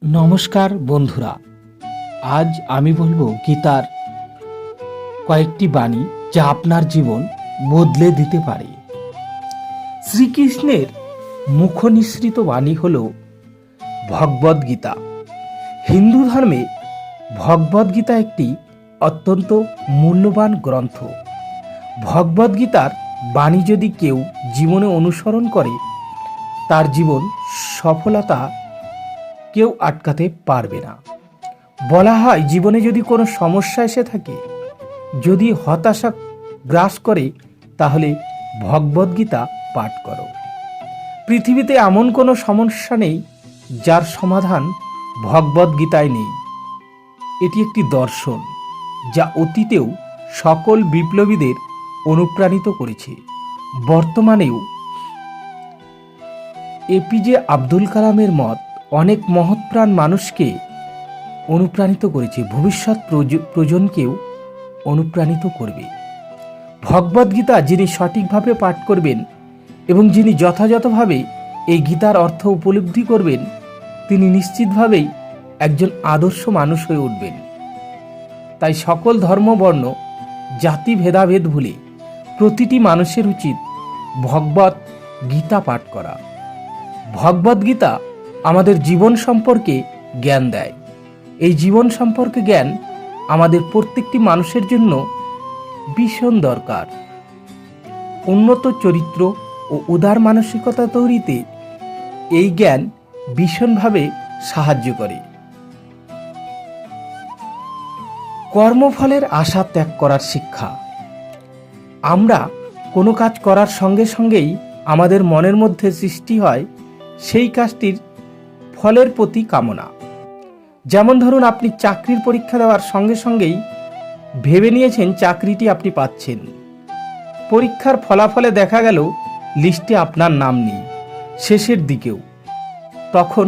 নমস্কার বন্ধুরা, আজ আমি বলবো গীতার কয়েকটি বাণী যা আপনার জীবন বদলে দিতে পারে। শ্রীকৃষ্ণের মুখনিসৃত বাণী হল ভগবদ্গীতা। হিন্দু ধর্মে ভগবদ্গীতা একটি অত্যন্ত মূল্যবান গ্রন্থ। ভগবদ্গীতার বাণী যদি কেউ জীবনে অনুসরণ করে, তার জীবন সফলতা কেউ আটকাতে পারবে না। বলা হয়, জীবনে যদি কোনো সমস্যা এসে থাকে, যদি হতাশা গ্রাস করে, তাহলে ভগবদ্গীতা পাঠ করো। পৃথিবীতে এমন কোনো সমস্যা নেই যার সমাধান ভগবদ্গীতায় নেই। এটি একটি দর্শন যা অতীতেও সকল বিপ্লবীদের অনুপ্রাণিত করেছে। বর্তমানেও এপিজে আব্দুল কালামের মত অনেক মহৎপ্রাণ মানুষকে অনুপ্রাণিত করেছে, ভবিষ্যৎ প্রজন্মকেও অনুপ্রাণিত করবে। ভগবদ্গীতা যিনি সঠিকভাবে পাঠ করবেন এবং যিনি যথাযথভাবে এই গীতার অর্থ উপলব্ধি করবেন, তিনি নিশ্চিতভাবেই একজন আদর্শ মানুষ হয়ে উঠবেন। তাই সকল ধর্ম, বর্ণ, জাতি ভেদাভেদ ভুলে প্রতিটি মানুষের উচিত ভগবত গীতা পাঠ করা। ভগবদ্গীতা আমাদের জীবন সম্পর্কে জ্ঞান দেয়। এই জীবন সম্পর্কে জ্ঞান আমাদের প্রত্যেকটি মানুষের জন্য ভীষণ দরকার। উন্নত চরিত্র ও উদার মানসিকতা তৈরিতে এই জ্ঞান ভীষণভাবে সাহায্য করে। কর্মফলের আশা ত্যাগ করার শিক্ষা। আমরা কোনো কাজ করার সঙ্গে সঙ্গেই আমাদের মনের মধ্যে সৃষ্টি হয় সেই কাজটির ফলের প্রতি কামনা। যেমন ধরুন, আপনি চাকরির পরীক্ষা দেওয়ার সঙ্গে সঙ্গেই ভেবে নিয়েছেন চাকরিটি আপনি পাচ্ছেন। পরীক্ষার ফলাফলে দেখা গেল লিস্টে আপনার নাম নেই, শেষের দিকেও। তখন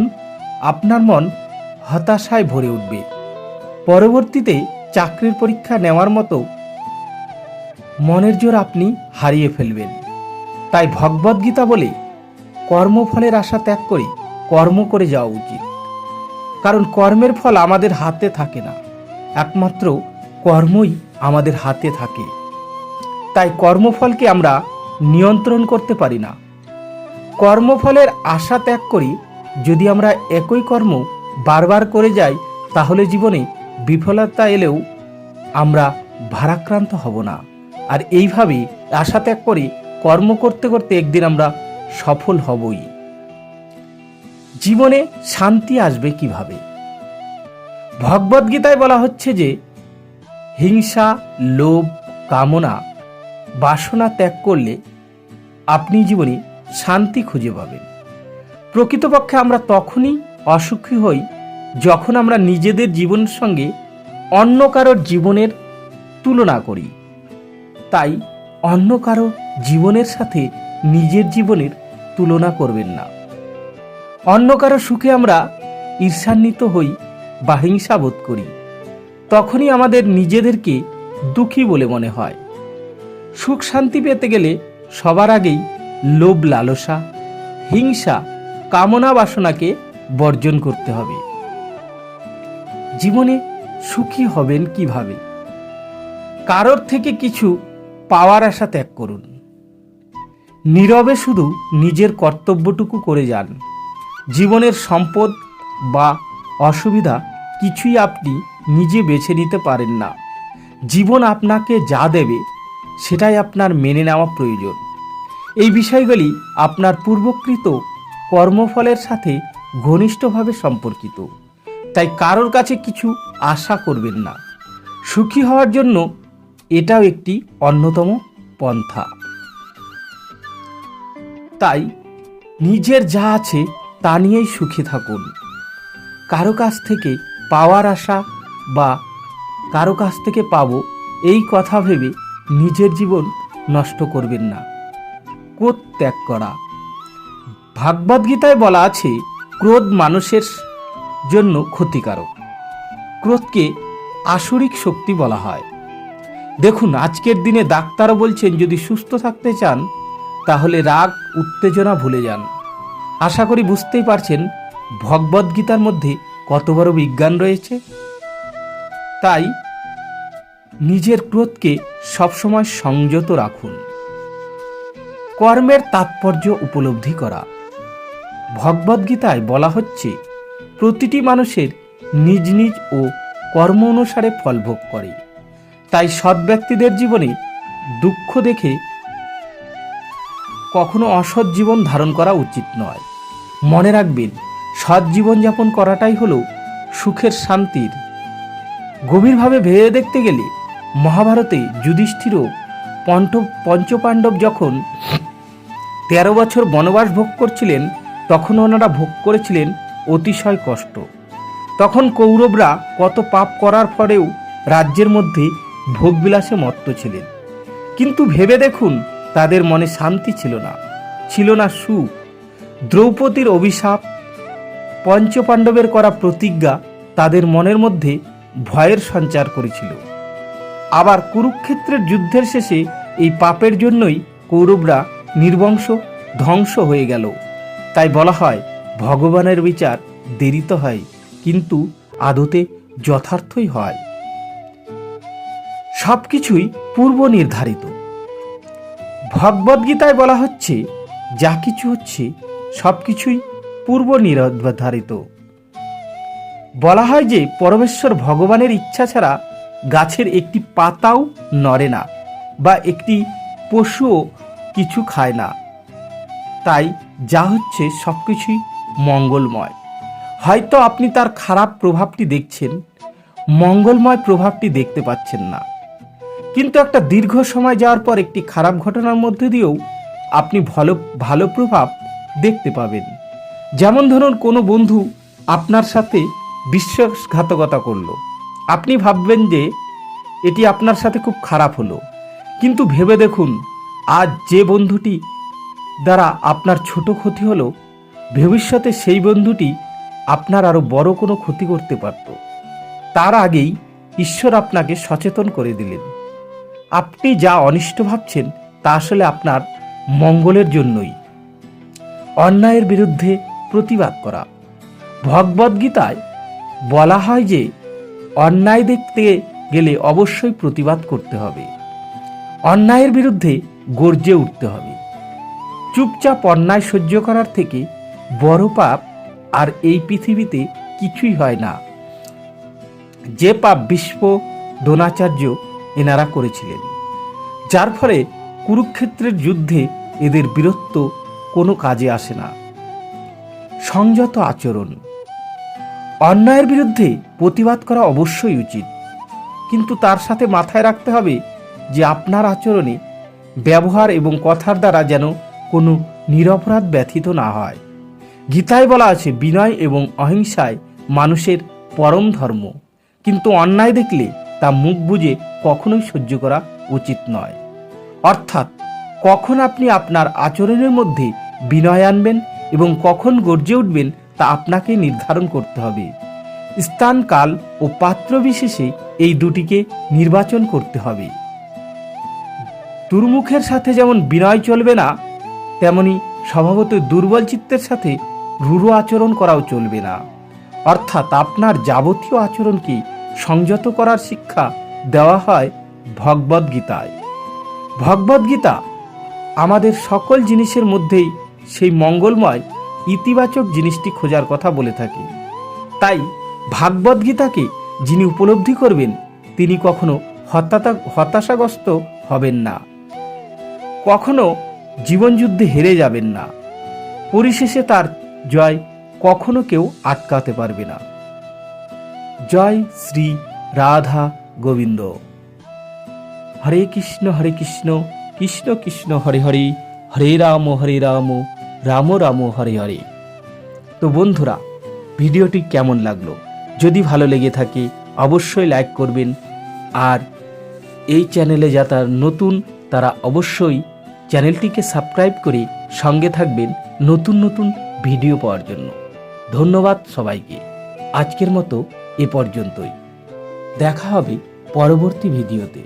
আপনার মন হতাশায় ভরে উঠবে। পরবর্তীতে চাকরির পরীক্ষা নেওয়ার মতো মনের জোর আপনি হারিয়ে ফেলবেন। তাই ভগবদ্গীতা বলে, কর্মফলের আশা ত্যাগ করে কর্ম করে যাওয়া উচিত। কারণ কর্মের ফল আমাদের হাতে থাকে না, একমাত্র কর্মই আমাদের হাতে থাকে। তাই কর্মফলকে আমরা নিয়ন্ত্রণ করতে পারি না। কর্মফলের আশা ত্যাগ করি যদি আমরা একই কর্ম বারবার করে যাই, তাহলে জীবনে বিফলতা এলেও আমরা ভারাক্রান্ত হব না। আর এইভাবে আশা ত্যাগ করে কর্ম করতে করতে একদিন আমরা সফল হবই। জীবনে শান্তি আসবে কিভাবে? ভগবদ্গীতায় বলা হচ্ছে যে হিংসা, লোভ, কামনা, বাসনা ত্যাগ করলে আপনি জীবনে শান্তি খুঁজে পাবেন। প্রকৃতপক্ষে আমরা তখনই অসুখী হই যখন আমরা নিজেদের জীবনের সঙ্গে অন্য কারোর জীবনের তুলনা করি। তাই অন্য কারো জীবনের সাথে নিজের জীবনের তুলনা করবেন না। অন্য কারো সুখে আমরা ঈর্ষান্বিত হই বা হিংসা বোধ করি, তখনই আমাদের নিজেদেরকে দুঃখী বলে মনে হয়। সুখ শান্তি পেতে গেলে সবার আগেই লোভ, লালসা, হিংসা, কামনা, বাসনাকে বর্জন করতে হবে। জীবনে সুখী হবেন কিভাবে? কারোর থেকে কিছু পাওয়ার আশা ত্যাগ করুন। নীরবে শুধু নিজের কর্তব্যটুকু করে যান। জীবনের সম্পদ বা অসুবিধা কিছুই আপনি নিজে বেছে নিতে পারেন না। জীবন আপনাকে যা দেবে সেটাই আপনার মেনে নেওয়া প্রয়োজন। এই বিষয়গুলি আপনার পূর্বকৃত কর্মফলের সাথে ঘনিষ্ঠভাবে সম্পর্কিত। তাই কারোর কাছে কিছু আশা করবেন না। সুখী হওয়ার জন্য এটাও একটি অন্যতম পন্থা। তাই নিজের যা আছে তা নিয়েই সুখী থাকুন। কারো কাছ থেকে পাওয়ার আশা বা কারো কাছ থেকে পাবো এই কথা ভেবে নিজের জীবন নষ্ট করবেন না। ক্রোধ ত্যাগ করা। ভগবদ্গীতায় বলা আছে, ক্রোধ মানুষের জন্য ক্ষতিকারক। ক্রোধকে আসুরিক শক্তি বলা হয়। দেখুন, আজকের দিনে ডাক্তারও বলছেন, যদি সুস্থ থাকতে চান তাহলে রাগ, উত্তেজনা ভুলে যান। আশা করি বুঝতেই পারছেন ভগবদ্গীতার মধ্যে কত বড় বিজ্ঞান রয়েছে। তাই নিজের ক্রোধকে সবসময় সংযত রাখুন। কর্মের তাৎপর্য উপলব্ধি করা। ভগবদ্গীতায় বলা হচ্ছে, প্রতিটি মানুষের নিজ নিজ ও কর্ম অনুসারে ফল ভোগ করে। তাই সৎ ব্যক্তিদের জীবনে দুঃখ দেখে কখনো অসৎ জীবন ধারণ করা উচিত নয়। মনে রাখবেন, সৎ জীবনযাপন করাটাই হলো সুখের, শান্তির। গভীরভাবে ভেবে দেখতে গেলে মহাভারতে যুধিষ্ঠির ও পঞ্চপাণ্ডব যখন 13 বছর বনবাস ভোগ করছিলেন, তখন ওনারা ভোগ করেছিলেন অতিশয় কষ্ট। তখন কৌরবরা কত পাপ করার পরেও রাজ্যের মধ্যে ভোগবিলাসে মত্ত ছিলেন। কিন্তু ভেবে দেখুন, তাদের মনে শান্তি ছিল না সুখ। দ্রৌপদীর অভিশাপ, পঞ্চপাণ্ডবের করা প্রতিজ্ঞা তাদের মনের মধ্যে ভয়ের সঞ্চার করেছিল। আবার কুরুক্ষেত্রের যুদ্ধের শেষে এই পাপের জন্যই কৌরবরা নির্বংশ ধ্বংস হয়ে গেল। তাই বলা হয়, ভগবানের বিচার দেরিতে হয়, কিন্তু আদতে যথার্থই হয়। সবকিছুই পূর্ব নির্ধারিত। ভগবদ্গীতায় বলা হচ্ছে, যা কিছু হচ্ছে সবকিছুই পূর্ব নির্ধারিত। বলা হয় যে পরমেশ্বর ভগবানের ইচ্ছা ছাড়া গাছের একটি পাতাও নড়ে না, বা একটি পশুও কিছু খায় না। তাই যা হচ্ছে সবকিছুই মঙ্গলময়। হয়তো আপনি তার খারাপ প্রভাবটি দেখছেন, মঙ্গলময় প্রভাবটি দেখতে পাচ্ছেন না। কিন্তু একটা দীর্ঘ সময় যাওয়ার পর একটি খারাপ ঘটনার মধ্যে দিয়েও আপনি ভালো প্রভাব দেখতে পাবেন। যেমন ধরুন, কোনো বন্ধু আপনার সাথে বিশ্বাসঘাতকতা করলো। আপনি ভাববেন যে এটি আপনার সাথে খুব খারাপ হলো, কিন্তু ভেবে দেখুন, আজ যে বন্ধুটি দ্বারা আপনার ছোট ক্ষতি হলো, ভবিষ্যতে সেই বন্ধুটি আপনার আরো বড় কোনো ক্ষতি করতে পারত। তার আগেই ঈশ্বর আপনাকে সচেতন করে দিলেন। আপনি যা অনিষ্ট ভাবছেন তা আসলে আপনার মঙ্গলের জন্যই। অন্যায়ের বিরুদ্ধে প্রতিবাদ করা। ভগবদ্গীতায় বলা হয় যে অন্যায় দেখতে গেলে অবশ্যই প্রতিবাদ করতে হবে, অন্যায়ের বিরুদ্ধে গর্জে উঠতে হবে। চুপচাপ অন্যায় সহ্য করার থেকে বড় পাপ আর এই পৃথিবীতে কিছুই হয় না। যে পাপ ভীষ্ম, দ্রোণাচার্য এনারা করেছিলেন, যার ফলে কুরুক্ষেত্রের যুদ্ধে এদের বীরত্ব কোনো কাজে আসে না। সংযত আচরণ। অন্যায়ের বিরুদ্ধে প্রতিবাদ করা অবশ্যই উচিত, কিন্তু তার সাথে মাথায় রাখতে হবে যে আপনার আচরণে, ব্যবহার এবং কথার দ্বারা যেন কোনো নিরপরাধ ব্যথিত না হয়। গীতায় বলা আছে, বিনয় এবং অহিংসায় মানুষের পরম ধর্ম। কিন্তু অন্যায় দেখলে তা মুখ বুজে কখনোই সহ্য করা উচিত নয়। অর্থাৎ কখন আপনি আপনার আচরণের মধ্যে বিনয় আনবেন এবং কখন গর্জে উঠবেন তা আপনাকে নির্ধারণ করতে হবে। স্থান, কাল ও পাত্র বিশেষে এই দুটিকে নির্বাচন করতে হবে। দুর্মুখের সাথে যেমন বিনয় চলবে না, তেমনি স্বভাবত দুর্বল চিত্তের সাথে রূঢ় আচরণ করাও চলবে না। অর্থাৎ আপনার যাবতীয় আচরণকে সংযত করার শিক্ষা দেওয়া হয় ভগবদ্গীতায়। ভগবদ্গীতা আমাদের সকল জিনিসের মধ্যেই সেই মঙ্গলময় ইতিবাচক জিনিসটি খোঁজার কথা বলে থাকে। তাই ভগবদ্গীতাকে যিনি উপলব্ধি করবেন, তিনি কখনো হতাশাগ্রস্ত হবেন না, কখনো জীবনযুদ্ধে হেরে যাবেন না। পরিশেষে তার জয় কখনো কেউ আটকাতে পারবে না। জয় শ্রী রাধা গোবিন্দ। হরে কৃষ্ণ কৃষ্ণ কৃষ্ণ হরে হরে, হরে রাম রাম রাম হরে হরে। তো বন্ধুরা, ভিডিওটি কেমন লাগলো? যদি ভালো লেগে থাকে অবশ্যই লাইক করবেন, আর এই চ্যানেলে যারা নতুন তারা অবশ্যই চ্যানেলটিকে সাবস্ক্রাইব করে সঙ্গে থাকবেন নতুন নতুন ভিডিও পাওয়ার জন্য। ধন্যবাদ সবাইকে। আজকের মতো এ পর্যন্তই। দেখা হবে পরবর্তী ভিডিওতে।